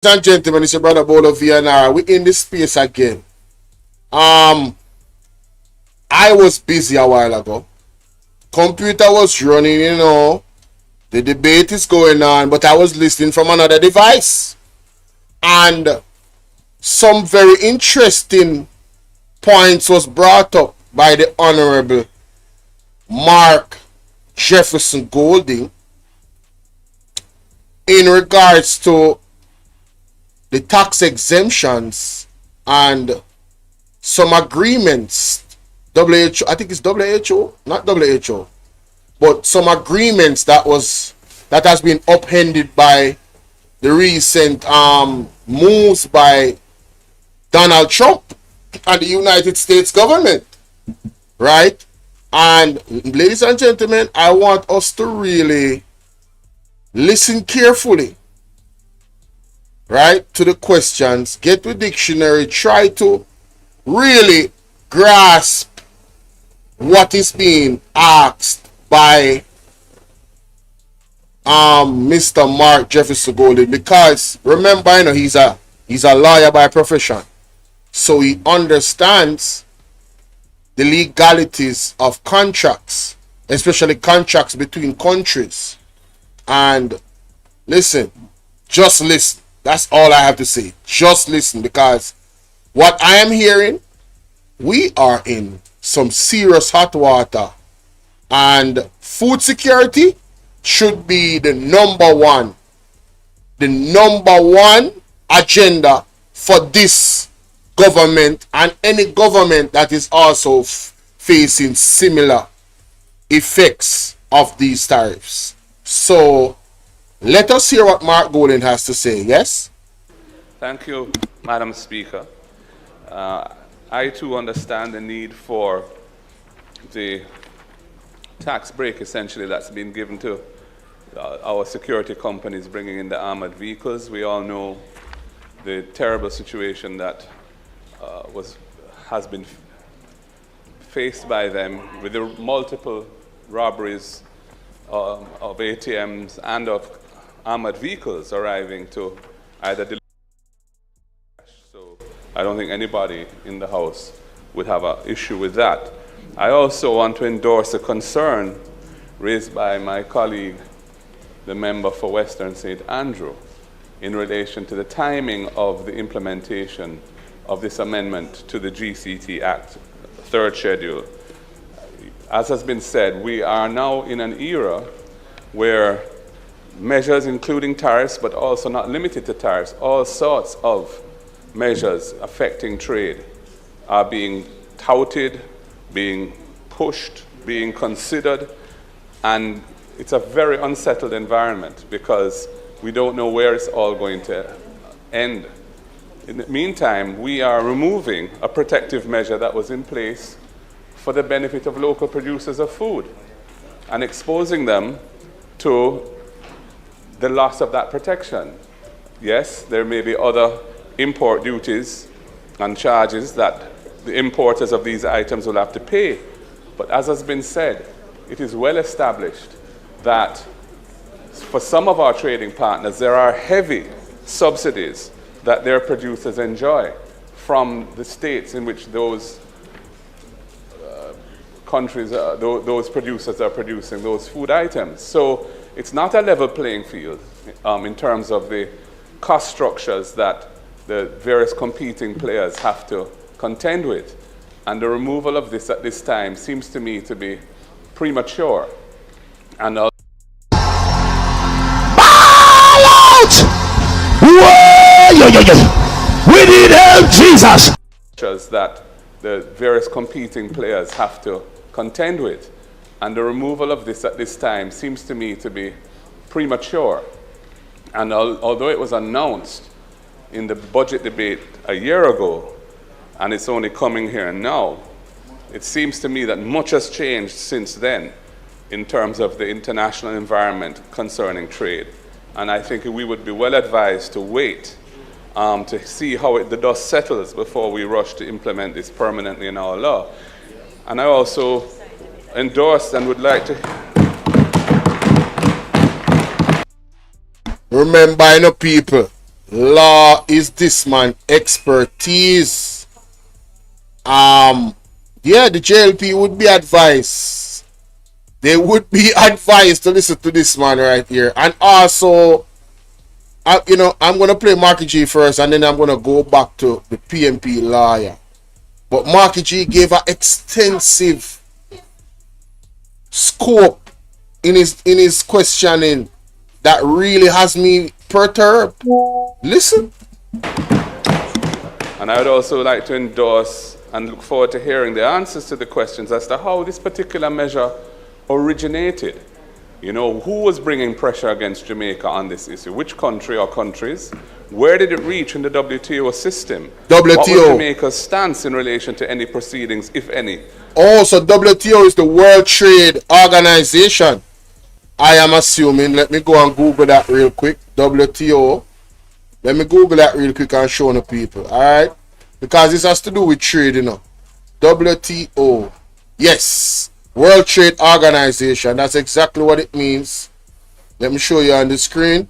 Ladies and gentlemen, it's your brother Bolo VNR. We in this space again. I was busy a while ago. Computer was running, The debate is going on, but I was listening from another device. And some very interesting points was brought up by the Honorable Mark Jefferson Golding in regards to the tax exemptions and some agreements. WHO, I think it's WHO, not WHO, but some agreements that has been upended by the recent moves by Donald Trump and the United States government, right? And ladies and gentlemen, I want us to really listen carefully, right, to the questions. Get the dictionary, try to really grasp what is being asked by Mr. Mark Jefferson Golding, because remember, he's a lawyer by profession, so he understands the legalities of contracts, especially contracts between countries. And listen, just listen. That's all I have to say. Just listen, because what I am hearing, we are in some serious hot water, and food security should be the number one agenda for this government and any government that is also facing similar effects of these tariffs. So let us hear what Mark Golding has to say. Yes? Thank you, Madam Speaker. I too understand the need for the tax break, essentially, that's been given to our security companies bringing in the armored vehicles. We all know the terrible situation that has been faced by them with the multiple robberies of ATMs and of armored vehicles arriving to either deliver. So I don't think anybody in the House would have an issue with that. I also want to endorse a concern raised by my colleague, the member for Western St. Andrew, in relation to the timing of the implementation of this amendment to the GCT Act, third schedule. As has been said, we are now in an era where measures including tariffs, but also not limited to tariffs, all sorts of measures affecting trade are being touted, being pushed, being considered, and it's a very unsettled environment because we don't know where it's all going to end. In the meantime, we are removing a protective measure that was in place for the benefit of local producers of food and exposing them to the loss of that protection. Yes, there may be other import duties and charges that the importers of these items will have to pay. But as has been said, it is well established that for some of our trading partners, there are heavy subsidies that their producers enjoy from the states in which those countries, those producers are producing those food items. So it's not a level playing field in terms of the cost structures that the various competing players have to contend with. And the removal of this at this time seems to me to be premature. And Ball out! We need help, Jesus! That the various competing players have to contend with. And the removal of this at this time seems to me to be premature. And although it was announced in the budget debate a year ago, and it's only coming here now, it seems to me that much has changed since then in terms of the international environment concerning trade. And I think we would be well advised to wait to see how the dust settles before we rush to implement this permanently in our law. And I also endorsed and would like to... Remember, people, Law is this man expertise. Yeah, the JLP would be advised. They would be advised to listen to this man right here. And also, I'm gonna play Marky G first, and then I'm gonna go back to the PMP lawyer. But Marky G gave an extensive scope in his questioning that really has me perturbed. Listen. And I would also like to endorse and look forward to hearing the answers to the questions as to how this particular measure originated. You know, who was bringing pressure against Jamaica on this issue? Which country or countries? Where did it reach in the WTO system? WTO. What was Jamaica's stance in relation to any proceedings, if any? Oh, so WTO is the World Trade Organization. I am assuming. Let me go and Google that real quick. WTO. Let me Google that real quick and show the people. Alright? Because this has to do with trade, you know. WTO. Yes. World Trade Organization. That's exactly what it means. Let me show you on the screen.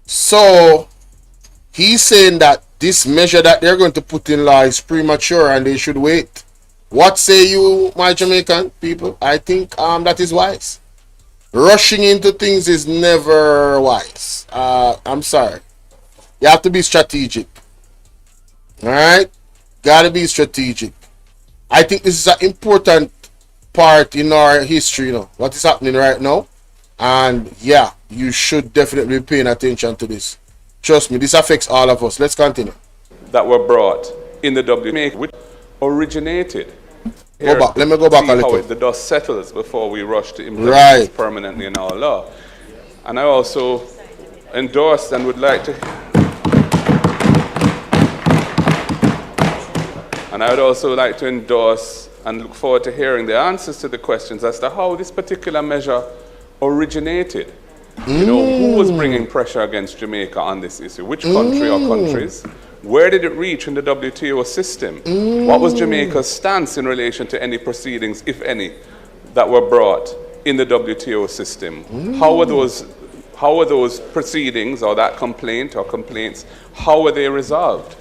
So, he's saying that this measure that they're going to put in law is premature and they should wait. What say you, my Jamaican people? I think that is wise. Rushing into things is never wise. I'm sorry. You have to be strategic. Alright? Gotta be strategic. I think this is an important part in our history, you know, what is happening right now. And yeah, you should definitely be paying attention to this. Trust me, this affects all of us. Let's continue. That were brought in the WTO, which originated. Go back. Let me go back a little. How the dust settles before we rush to implement it permanently in our law. And I also endorsed and would like to. And I would also like to endorse and look forward to hearing the answers to the questions as to how this particular measure originated. You know, who was bringing pressure against Jamaica on this issue? Which country or countries? Where did it reach in the WTO system? What was Jamaica's stance in relation to any proceedings, if any, that were brought in the WTO system? How were those proceedings or that complaint or complaints, how were they resolved?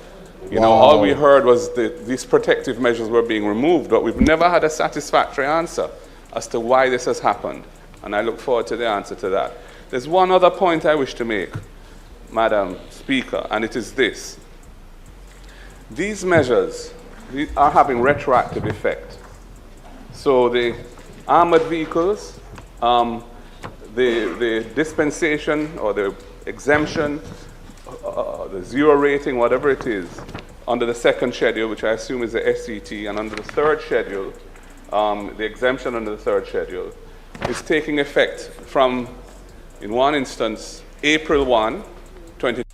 You know, all we heard was that these protective measures were being removed, but we've never had a satisfactory answer as to why this has happened. And I look forward to the answer to that. There's one other point I wish to make, Madam Speaker, and it is this. These measures are having retroactive effect. So the armored vehicles, the dispensation or the exemption, the zero rating, whatever it is, under the second schedule, which I assume is the SCT, and under the third schedule, the exemption under the third schedule, is taking effect from, in one instance, April 1, 2020.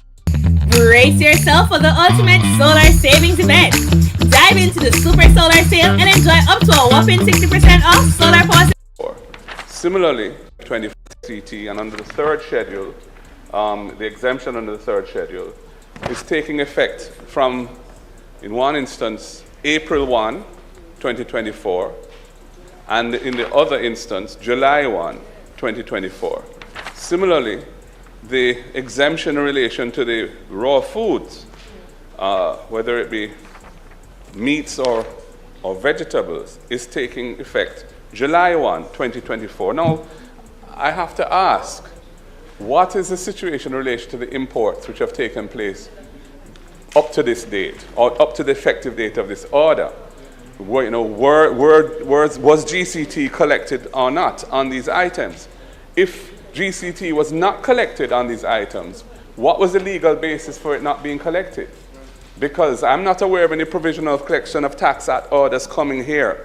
Brace yourself for the ultimate solar savings event. Dive into the Super Solar Sale and enjoy up to a whopping 60% off solar power. Similarly, 20 CT and under the third schedule, the exemption under the third schedule is taking effect from, in one instance, April 1, 2024, and in the other instance, July 1, 2024. Similarly, the exemption in relation to the raw foods, whether it be meats or vegetables, is taking effect July 1, 2024. Now, I have to ask, what is the situation in relation to the imports which have taken place up to this date, or up to the effective date of this order? Was GCT collected or not on these items? If GCT was not collected on these items, what was the legal basis for it not being collected? Because I'm not aware of any provisional collection of tax act orders coming here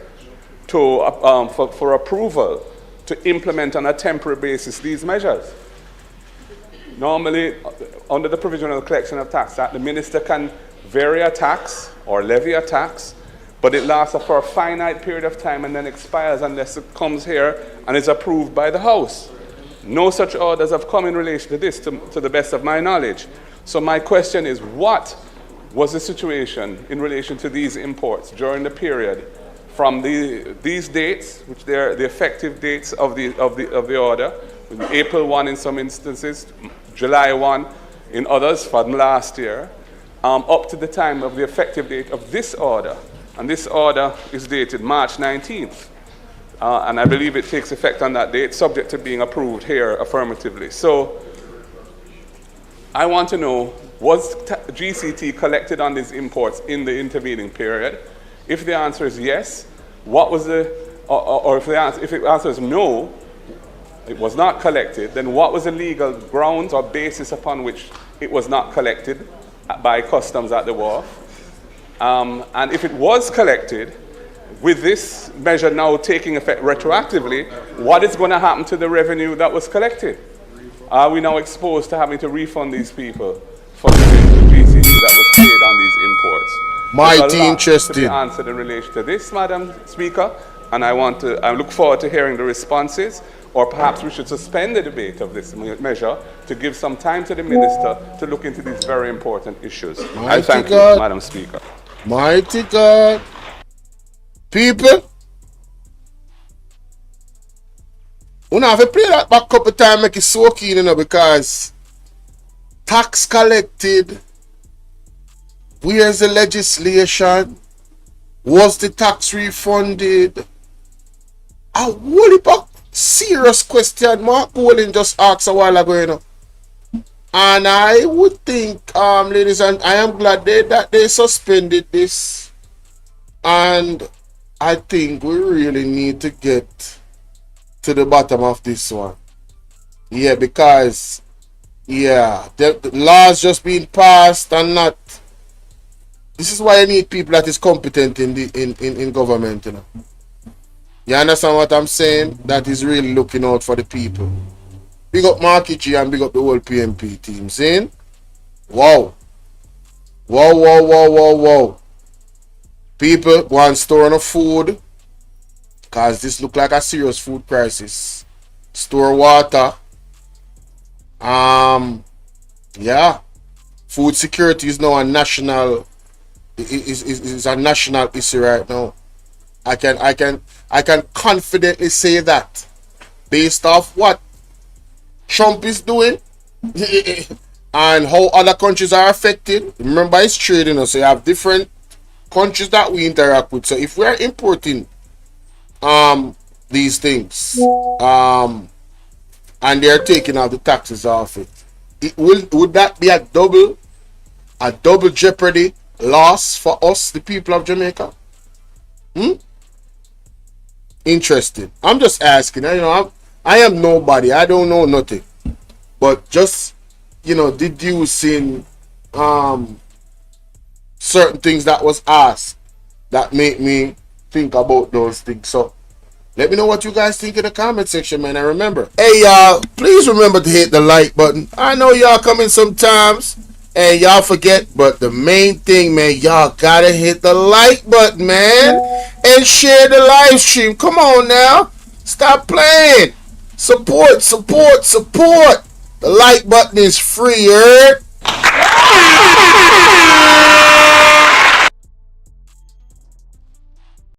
to, for approval to implement on a temporary basis these measures. Normally, under the provisional collection of tax act, the minister can vary a tax or levy a tax, but it lasts for a finite period of time and then expires unless it comes here and is approved by the House. No such orders have come in relation to this, to the best of my knowledge. So my question is, what was the situation in relation to these imports during the period from these dates, which they are the effective dates of the order, April 1 in some instances, July 1 in others from last year, up to the time of the effective date of this order. And this order is dated March 19th. And I believe it takes effect on that date, subject to being approved here affirmatively. So I want to know, was GCT collected on these imports in the intervening period? If the answer is yes, what was the, or if the answer is no, it was not collected, then what was the legal grounds or basis upon which it was not collected by customs at the wharf? And if it was collected, with this measure now taking effect retroactively, what is going to happen to the revenue that was collected? Are we now exposed to having to refund these people for the GCT that was paid on these imports? Mighty interesting. To be answered in relation to this, Madam Speaker, and I look forward to hearing the responses, or perhaps we should suspend the debate of this measure to give some time to the Minister to look into these very important issues. I thank you, Madam Speaker. Mighty God. People, we have to play that back a couple times, make it so keen, you know, because tax collected, where's the legislation? Was the tax refunded? A whole heap of serious question Mark Bolin just asked a while ago, you know. And I would think, ladies, and I am glad that they suspended this. And I think we really need to get to the bottom of this one. Yeah, because, yeah, the laws just being passed and not. This is why I need people that is competent in government, you know. You understand what I'm saying? That is really looking out for the people. Big up Marky G and big up the whole PMP team. Saying, wow. Wow, wow, wow, wow, wow. People go and store enough food, because this look like a serious food crisis. Store water. Yeah. Food security is now a national is a national issue right now. I can confidently say that based off what Trump is doing and how other countries are affected. Remember, it's trading us, so you have different countries that we interact with. So if we are importing these things and they're taking out the taxes off it, would that be a double jeopardy loss for us, the people of Jamaica? Interesting. I'm just asking. You know, I am nobody. I don't know nothing. But just, you know, deducing certain things that was asked that make me think about those things. So let me know what you guys think in the comment section, man. And remember, hey y'all, please remember to hit the like button. I know y'all coming sometimes and y'all forget, but the main thing, man, y'all gotta hit the like button, man, and share the live stream. Come on now, stop playing. Support. The like button is free, heard?